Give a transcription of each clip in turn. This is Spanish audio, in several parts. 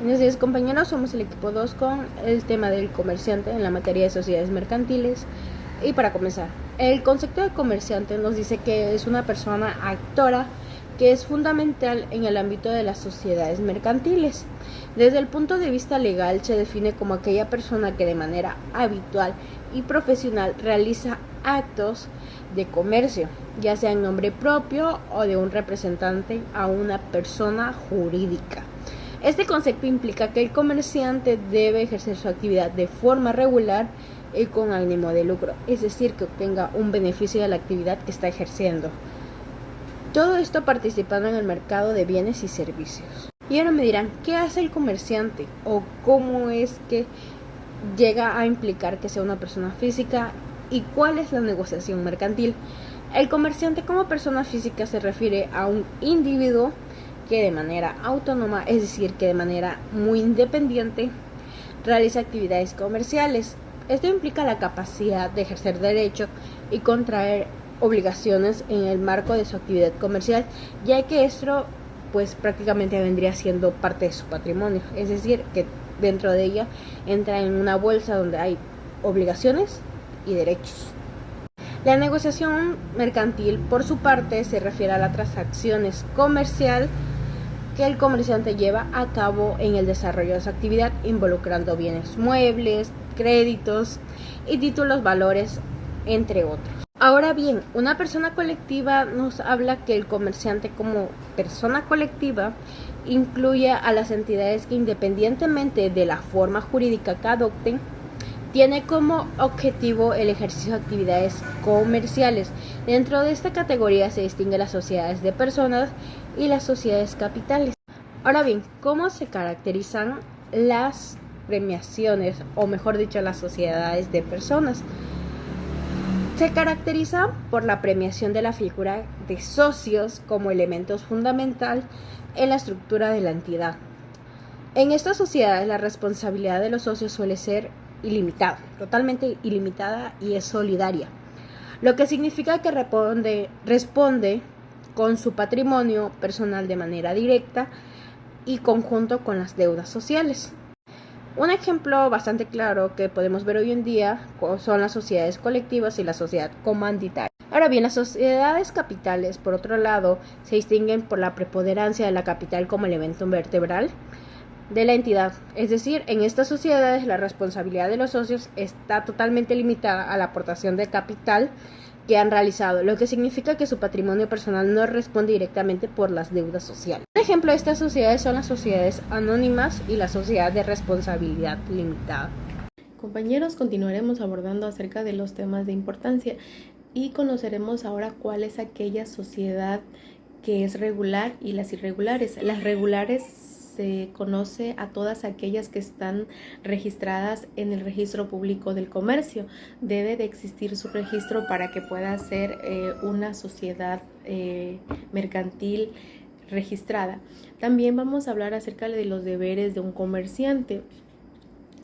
Buenos días, compañeros, somos el equipo 2 con el tema del comerciante en la materia de sociedades mercantiles. Y para comenzar, el concepto de comerciante nos dice que es una persona actora que es fundamental en el ámbito de las sociedades mercantiles. Desde el punto de vista legal se define como aquella persona que de manera habitual y profesional realiza actos de comercio, ya sea en nombre propio o de un representante a una persona jurídica. Este concepto implica que el comerciante debe ejercer su actividad de forma regular y con ánimo de lucro, es decir, que obtenga un beneficio de la actividad que está ejerciendo. Todo esto participando en el mercado de bienes y servicios. Y ahora me dirán, ¿qué hace el comerciante? ¿O cómo es que llega a implicar que sea una persona física? ¿Y cuál es la negociación mercantil? El comerciante como persona física se refiere a un individuo que de manera autónoma, es decir, que de manera muy independiente, realiza actividades comerciales. Esto implica la capacidad de ejercer derecho y contraer obligaciones en el marco de su actividad comercial, ya que esto pues prácticamente vendría siendo parte de su patrimonio, es decir, que dentro de ella entra en una bolsa donde hay obligaciones y derechos. La negociación mercantil, por su parte, se refiere a las transacciones comerciales que el comerciante lleva a cabo en el desarrollo de su actividad, involucrando bienes muebles, créditos y títulos valores, entre otros. Ahora bien, una persona colectiva nos habla que el comerciante como persona colectiva incluye a las entidades que independientemente de la forma jurídica que adopten, tiene como objetivo el ejercicio de actividades comerciales. Dentro de esta categoría se distinguen las sociedades de personas y las sociedades capitales. Ahora bien, ¿cómo se caracterizan las premiaciones, o mejor dicho, las sociedades de personas? Se caracteriza por la premiación de la figura de socios como elemento fundamental en la estructura de la entidad. En estas sociedades la responsabilidad de los socios suele ser ilimitada, totalmente ilimitada, y es solidaria, lo que significa que responde con su patrimonio personal de manera directa y conjunto con las deudas sociales. Un ejemplo bastante claro que podemos ver hoy en día son las sociedades colectivas y la sociedad comanditaria. Ahora bien, las sociedades capitales, por otro lado, se distinguen por la preponderancia de la capital como elemento vertebral de la entidad, es decir, en estas sociedades la responsabilidad de los socios está totalmente limitada a la aportación de capital que han realizado, lo que significa que su patrimonio personal no responde directamente por las deudas sociales. Un ejemplo de estas sociedades son las sociedades anónimas y la sociedad de responsabilidad limitada. Compañeros, continuaremos abordando acerca de los temas de importancia y conoceremos ahora cuál es aquella sociedad que es regular y las irregulares. Las regulares se conoce a todas aquellas que están registradas en el registro público del comercio. Debe de existir su registro para que pueda ser una sociedad mercantil registrada. También vamos a hablar acerca de los deberes de un comerciante.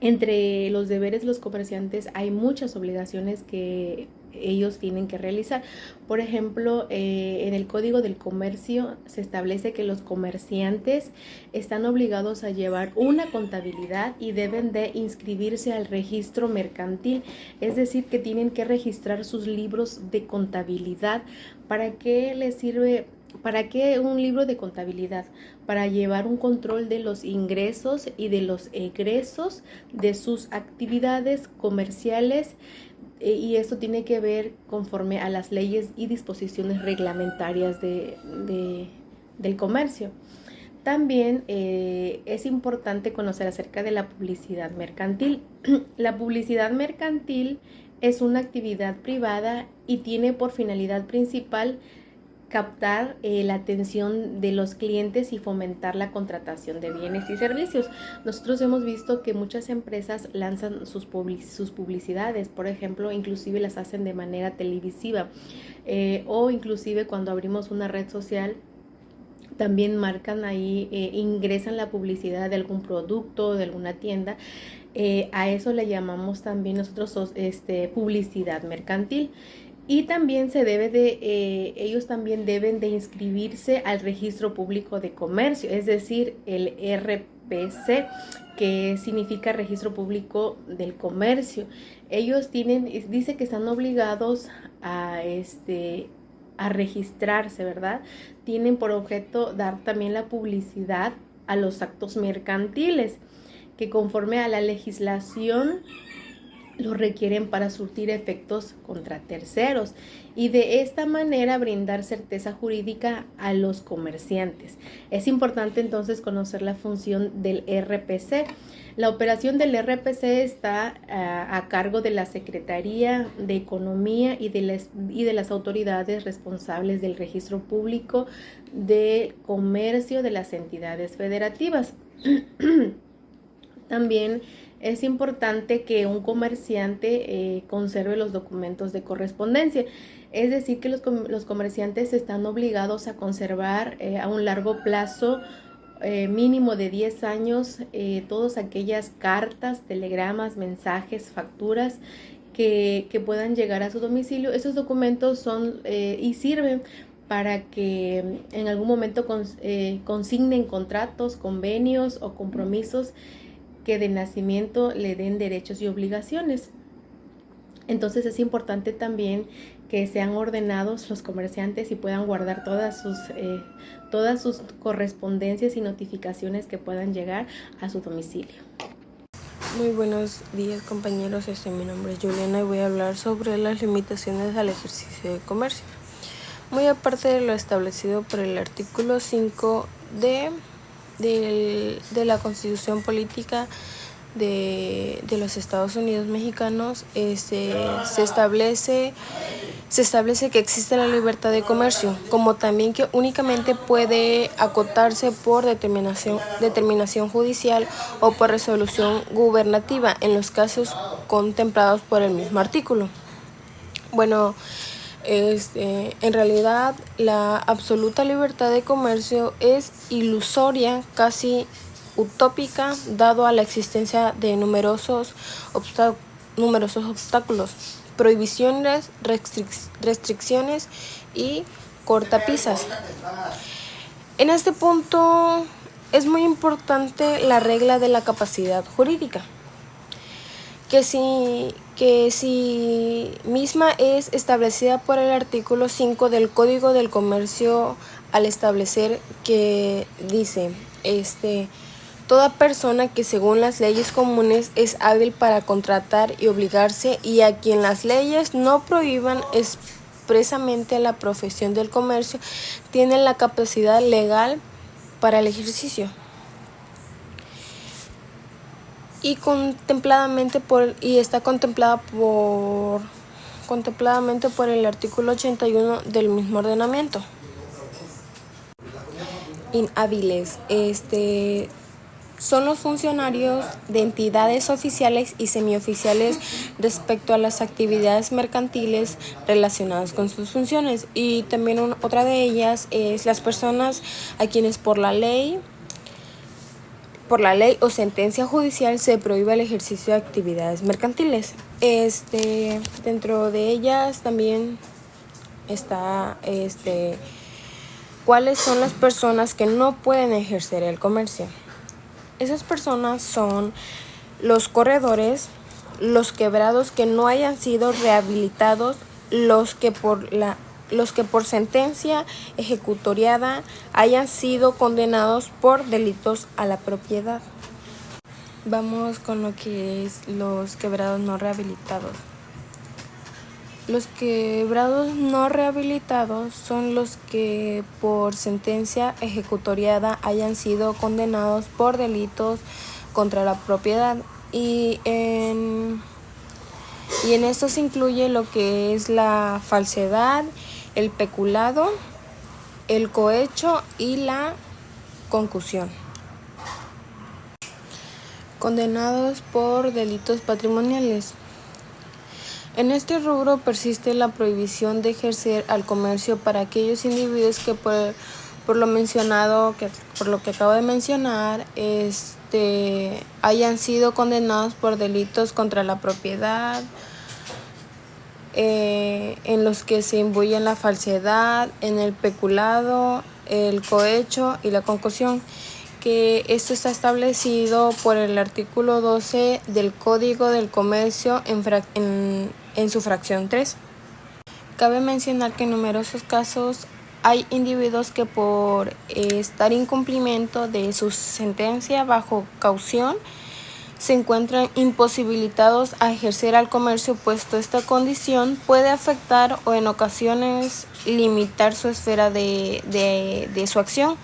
Entre los deberes de los comerciantes hay muchas obligaciones que ellos tienen que realizar. Por ejemplo, en el Código del Comercio se establece que los comerciantes están obligados a llevar una contabilidad y deben de inscribirse al registro mercantil, es decir, que tienen que registrar sus libros de contabilidad. ¿Para qué les sirve? ¿Para qué un libro de contabilidad? Para llevar un control de los ingresos y de los egresos de sus actividades comerciales, y esto tiene que ver conforme a las leyes y disposiciones reglamentarias del comercio. También es importante conocer acerca de la publicidad mercantil. La publicidad mercantil es una actividad privada y tiene por finalidad principal captar la atención de los clientes y fomentar la contratación de bienes y servicios. Nosotros hemos visto que muchas empresas lanzan sus publicidades, por ejemplo, inclusive las hacen de manera televisiva, o inclusive cuando abrimos una red social también marcan ahí, ingresan la publicidad de algún producto, de alguna tienda. A eso le llamamos también nosotros publicidad mercantil. Y también ellos también deben de inscribirse al Registro Público de Comercio, es decir, el RPC, que significa Registro Público del Comercio. Ellos dice que están obligados a registrarse, ¿verdad? Tienen por objeto dar también la publicidad a los actos mercantiles, que conforme a la legislación lo requieren para surtir efectos contra terceros y de esta manera brindar certeza jurídica a los comerciantes. Es importante entonces conocer la función del RPC. La operación del RPC está a cargo de la Secretaría de Economía y de las autoridades responsables del registro público de comercio de las entidades federativas. También es importante que un comerciante conserve los documentos de correspondencia. Es decir, que los comerciantes están obligados a conservar a un largo plazo, mínimo de 10 años, todas aquellas cartas, telegramas, mensajes, facturas que puedan llegar a su domicilio. Esos documentos son y sirven para que en algún momento consignen contratos, convenios o compromisos que de nacimiento le den derechos y obligaciones. Entonces es importante también que sean ordenados los comerciantes y puedan guardar todas sus correspondencias y notificaciones que puedan llegar a su domicilio. Muy buenos días, compañeros. Mi nombre es Juliana y voy a hablar sobre las limitaciones al ejercicio de comercio. Muy aparte de lo establecido por el artículo 5 de la Constitución Política de los Estados Unidos Mexicanos, se establece que existe la libertad de comercio, como también que únicamente puede acotarse por determinación judicial o por resolución gubernativa en los casos contemplados por el mismo artículo. Bueno, en realidad la absoluta libertad de comercio es ilusoria, casi utópica, dado a la existencia de numerosos obstáculos, prohibiciones, restricciones y cortapisas. En este punto es muy importante la regla de la capacidad jurídica, que si misma es establecida por el artículo 5 del Código del Comercio, al establecer que dice, toda persona que según las leyes comunes es hábil para contratar y obligarse y a quien las leyes no prohíban expresamente la profesión del comercio, tiene la capacidad legal para el ejercicio. Y está contempladamente por el artículo 81 del mismo ordenamiento. Inhábiles, son los funcionarios de entidades oficiales y semioficiales respecto a las actividades mercantiles relacionadas con sus funciones. Y también otra de ellas es las personas a quienes por la ley o sentencia judicial se prohíbe el ejercicio de actividades mercantiles. Dentro de ellas también está cuáles son las personas que no pueden ejercer el comercio. Esas personas son los corredores, los quebrados que no hayan sido rehabilitados, los que por sentencia ejecutoriada hayan sido condenados por delitos a la propiedad. Vamos con lo que es los quebrados no rehabilitados. Los quebrados no rehabilitados son los que por sentencia ejecutoriada hayan sido condenados por delitos contra la propiedad. Y en esto se incluye lo que es la falsedad, el peculado, el cohecho y la concusión. Condenados por delitos patrimoniales. En este rubro persiste la prohibición de ejercer al comercio para aquellos individuos que por lo que acabo de mencionar, hayan sido condenados por delitos contra la propiedad, en los que se imbuyen la falsedad, en el peculado, el cohecho y la concusión, que esto está establecido por el artículo 12 del Código del Comercio en su fracción 3. Cabe mencionar que en numerosos casos hay individuos que por estar incumplimiento de su sentencia bajo caución se encuentran imposibilitados a ejercer al comercio, puesto esta condición puede afectar o en ocasiones limitar su esfera de su acción,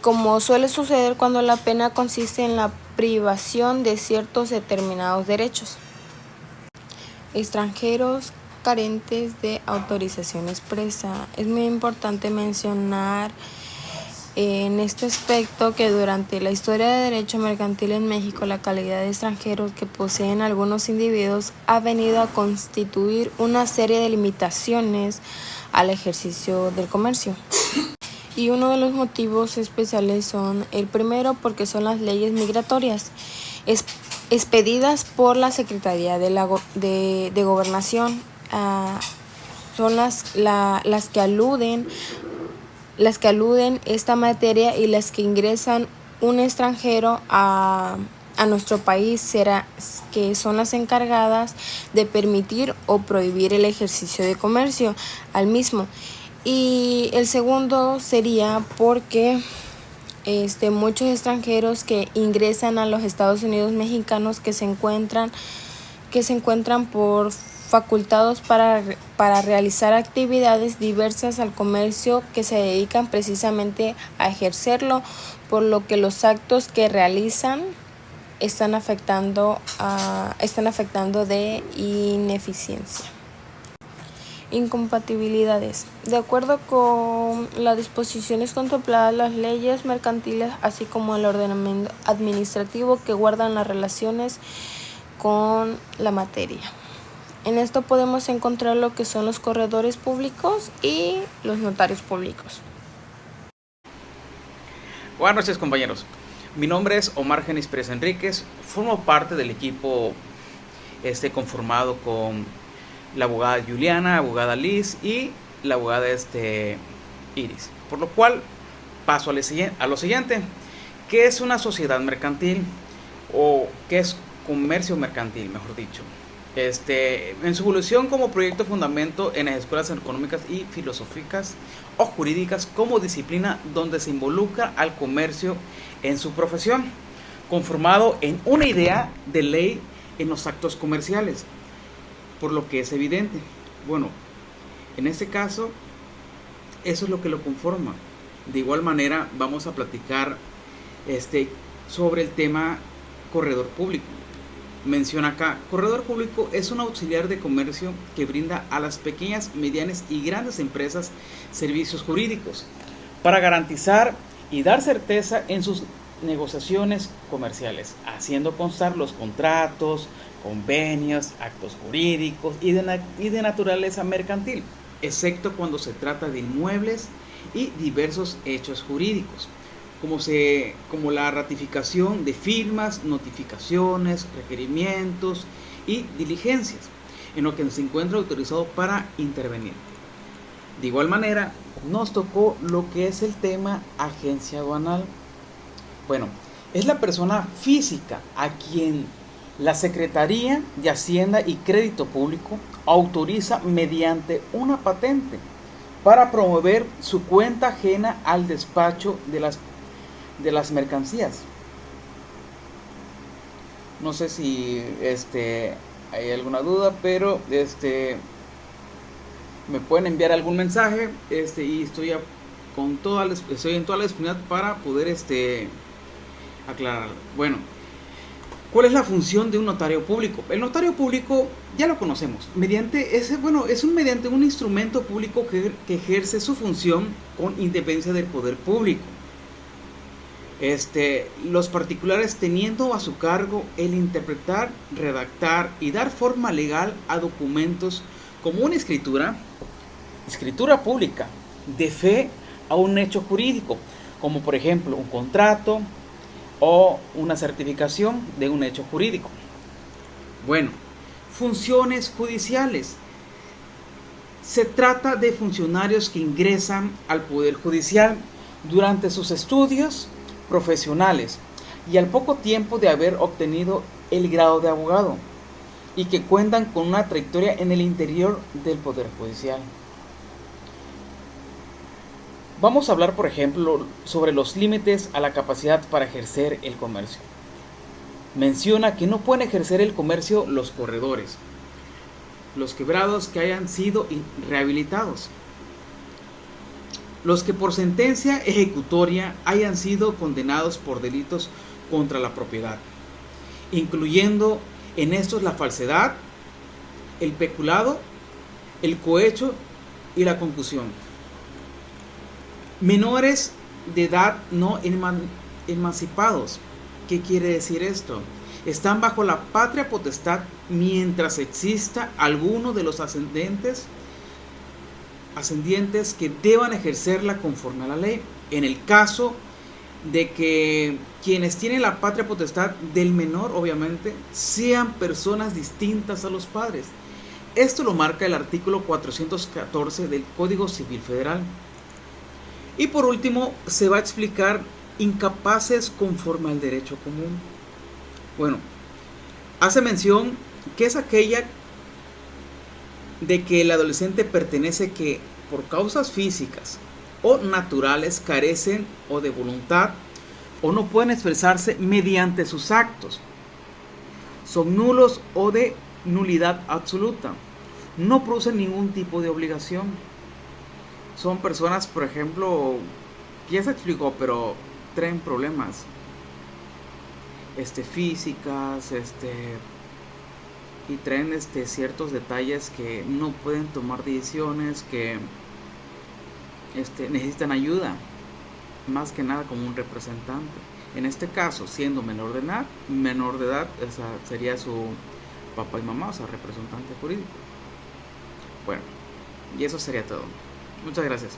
como suele suceder cuando la pena consiste en la privación de ciertos determinados derechos. Extranjeros carentes de autorización expresa. Es muy importante mencionar en este aspecto que durante la historia de derecho mercantil en México, la calidad de extranjeros que poseen algunos individuos ha venido a constituir una serie de limitaciones al ejercicio del comercio. Y uno de los motivos especiales son, el primero, porque son las leyes migratorias expedidas por la Secretaría de Gobernación. Son las que aluden esta materia, y las que ingresan un extranjero a nuestro país que son las encargadas de permitir o prohibir el ejercicio de comercio al mismo. Y el segundo sería porque muchos extranjeros que ingresan a los Estados Unidos mexicanos que se encuentran por facultados para realizar actividades diversas al comercio, que se dedican precisamente a ejercerlo, por lo que los actos que realizan están afectando de ineficiencia. Incompatibilidades. De acuerdo con las disposiciones contempladas en las leyes mercantiles, así como el ordenamiento administrativo que guardan las relaciones con la materia. En esto podemos encontrar lo que son los corredores públicos y los notarios públicos. Buenas noches, compañeros. Mi nombre es Omar Genis Pérez Enríquez. Formo parte del equipo conformado con la abogada Juliana, abogada Liz y la abogada Iris. Por lo cual paso a lo siguiente. ¿Qué es una sociedad mercantil? O ¿qué es comercio mercantil, mejor dicho? En su evolución como proyecto fundamento en las escuelas económicas y filosóficas o jurídicas como disciplina donde se involucra al comercio en su profesión, conformado en una idea de ley en los actos comerciales, por lo que es evidente. Bueno, en este caso, eso es lo que lo conforma. De igual manera, vamos a platicar sobre el tema corredor público. Menciona acá, corredor público es un auxiliar de comercio que brinda a las pequeñas, medianas y grandes empresas servicios jurídicos para garantizar y dar certeza en sus negociaciones comerciales, haciendo constar los contratos, convenios, actos jurídicos y de naturaleza mercantil, excepto cuando se trata de inmuebles y diversos hechos jurídicos, como la ratificación de firmas, notificaciones, requerimientos y diligencias, en lo que se encuentra autorizado para intervenir. De igual manera, nos tocó lo que es el tema agencia aduanal. Bueno, es la persona física a quien la Secretaría de Hacienda y Crédito Público autoriza mediante una patente para promover su cuenta ajena al despacho de las mercancías. No sé si hay alguna duda, pero me pueden enviar algún mensaje y estoy en toda la disponibilidad para poder aclarar. Bueno, ¿cuál es la función de un notario público? El notario público ya lo conocemos. Es mediante un instrumento público que ejerce su función con independencia del poder público. Los particulares teniendo a su cargo el interpretar, redactar y dar forma legal a documentos como una escritura pública de fe a un hecho jurídico, como por ejemplo un contrato o una certificación de un hecho jurídico. Bueno, funciones judiciales. Se trata de funcionarios que ingresan al Poder Judicial durante sus estudios profesionales y al poco tiempo de haber obtenido el grado de abogado y que cuentan con una trayectoria en el interior del Poder Judicial. Vamos a hablar, por ejemplo, sobre los límites a la capacidad para ejercer el comercio. Menciona que no pueden ejercer el comercio los corredores, los quebrados que hayan sido rehabilitados, los que por sentencia ejecutoria hayan sido condenados por delitos contra la propiedad, incluyendo en estos la falsedad, el peculado, el cohecho y la concusión. Menores de edad no emancipados. ¿Qué quiere decir esto? Están bajo la patria potestad mientras exista alguno de los ascendientes que deban ejercerla conforme a la ley. En el caso de que quienes tienen la patria potestad del menor, obviamente, sean personas distintas a los padres. Esto lo marca el artículo 414 del Código Civil Federal. Y por último, se va a explicar incapaces conforme al derecho común. Bueno, hace mención que es aquella de que el adolescente pertenece que por causas físicas o naturales carecen o de voluntad o no pueden expresarse mediante sus actos. Son nulos o de nulidad absoluta. No producen ningún tipo de obligación. Son personas, por ejemplo, ya se explicó, pero traen problemas físicas, y traen ciertos detalles que no pueden tomar decisiones, que necesitan ayuda, más que nada como un representante. En este caso, siendo menor de edad, sería su papá y mamá, o sea, representante jurídico. Bueno, y eso sería todo. Muchas gracias.